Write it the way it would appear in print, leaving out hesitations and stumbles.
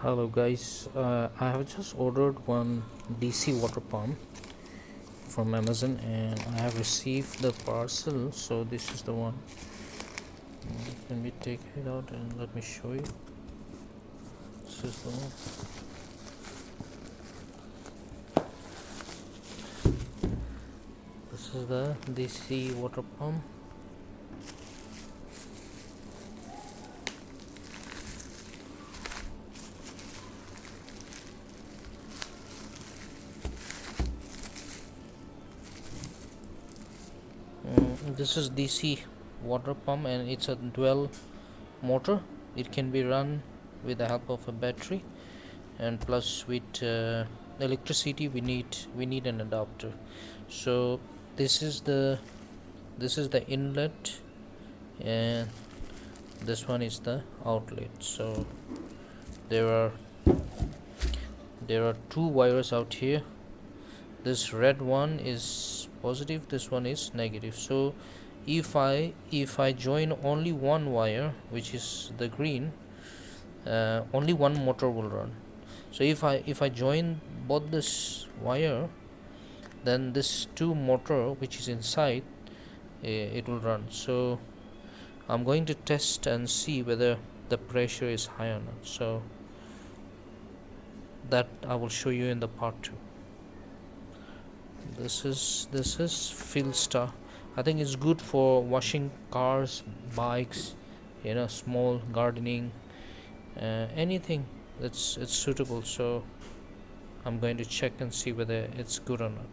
Hello guys, I have just ordered one DC water pump from Amazon and I have received the parcel. So this is the one. Let me take it out and let me show you. This is the one. This is the DC water pump. This is DC water pump and it's a dual motor. It can be run with the help of a battery, and plus with electricity we need an adapter. So this is the inlet and this one is the outlet. So there are two wires out here. This red one is positive, this one is negative. So if I join only one wire, which is the green, only one motor will run. So if I join both this wire, then this two motor which is inside, it will run. So I'm going to test and see whether the pressure is high or not. So that I will show you in the part 2. This is field star. I think it's good for washing cars, bikes, small gardening, anything that's it's suitable. So I'm going to check and see whether it's good or not.